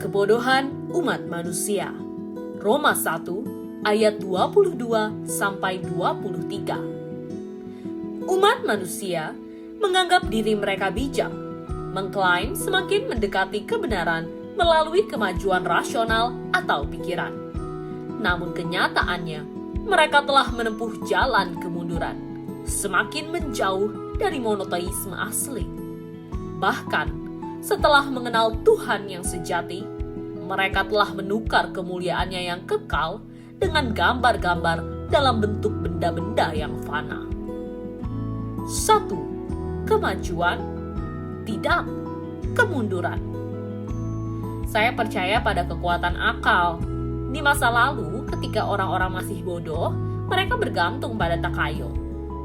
kebodohan umat manusia. Roma 1 ayat 22-23. Umat manusia menganggap diri mereka bijak, mengklaim semakin mendekati kebenaran melalui kemajuan rasional atau pikiran. Namun kenyataannya, mereka telah menempuh jalan kemunduran, semakin menjauh dari monoteisme asli. Bahkan, setelah mengenal Tuhan yang sejati, mereka telah menukar kemuliaannya yang kekal dengan gambar-gambar dalam bentuk benda-benda yang fana. 1. Kemajuan, tidak kemunduran. Saya percaya pada kekuatan akal. Di masa lalu, ketika orang-orang masih bodoh, mereka bergantung pada takayul.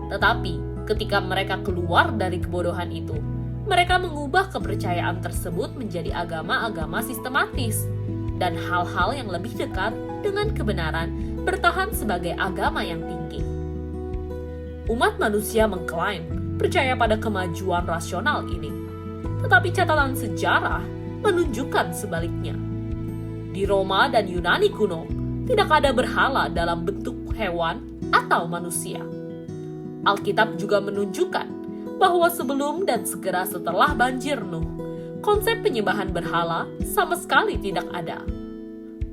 Tetapi, ketika mereka keluar dari kebodohan itu, mereka mengubah kepercayaan tersebut menjadi agama-agama sistematis, dan hal-hal yang lebih dekat dengan kebenaran bertahan sebagai agama yang tinggi. Umat manusia mengklaim percaya pada kemajuan rasional ini, tetapi catatan sejarah menunjukkan sebaliknya. Di Roma dan Yunani kuno, tidak ada berhala dalam bentuk hewan atau manusia. Alkitab juga menunjukkan bahwa sebelum dan segera setelah banjir Nuh, konsep penyembahan berhala sama sekali tidak ada.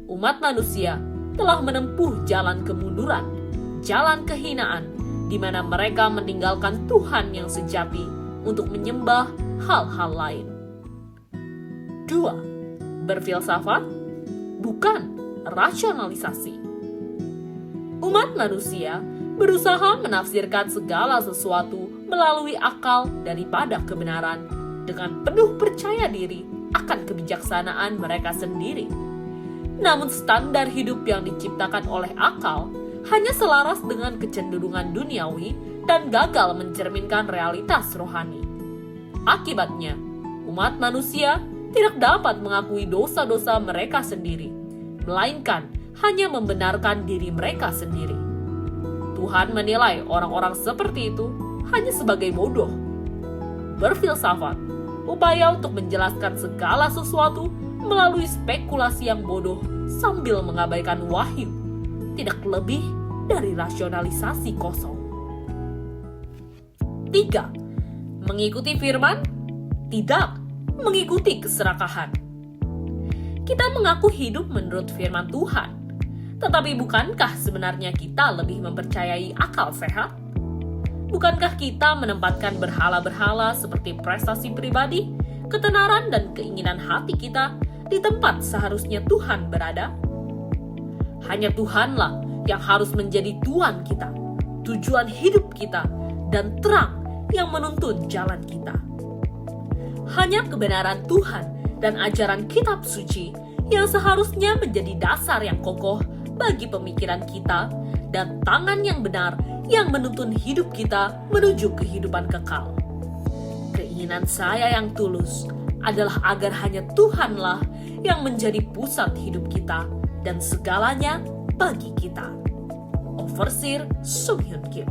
Umat manusia telah menempuh jalan kemunduran, jalan kehinaan, di mana mereka meninggalkan Tuhan yang sejati untuk menyembah hal-hal lain. 2. Berfilsafat, bukan rasionalisasi. Umat manusia berusaha menafsirkan segala sesuatu melalui akal daripada kebenaran, dengan penuh percaya diri akan kebijaksanaan mereka sendiri. Namun standar hidup yang diciptakan oleh akal hanya selaras dengan kecenderungan duniawi dan gagal mencerminkan realitas rohani. Akibatnya, umat manusia tidak dapat mengakui dosa-dosa mereka sendiri, melainkan hanya membenarkan diri mereka sendiri. Tuhan menilai orang-orang seperti itu hanya sebagai bodoh. Berfilsafat, upaya untuk menjelaskan segala sesuatu melalui spekulasi yang bodoh sambil mengabaikan wahyu, tidak lebih dari rasionalisasi kosong. 3. Mengikuti firman, tidak mengikuti keserakahan. Kita mengaku hidup menurut firman Tuhan, tetapi bukankah sebenarnya kita lebih mempercayai akal sehat? Bukankah kita menempatkan berhala-berhala seperti prestasi pribadi, ketenaran dan keinginan hati kita di tempat seharusnya Tuhan berada? Hanya Tuhanlah yang harus menjadi Tuan kita, tujuan hidup kita, dan terang yang menuntun jalan kita. Hanya kebenaran Tuhan dan ajaran kitab suci yang seharusnya menjadi dasar yang kokoh bagi pemikiran kita dan tangan yang benar yang menuntun hidup kita menuju kehidupan kekal. Keinginan saya yang tulus adalah agar hanya Tuhanlah yang menjadi pusat hidup kita dan segalanya bagi kita. Overseer Sung Hyun Kim.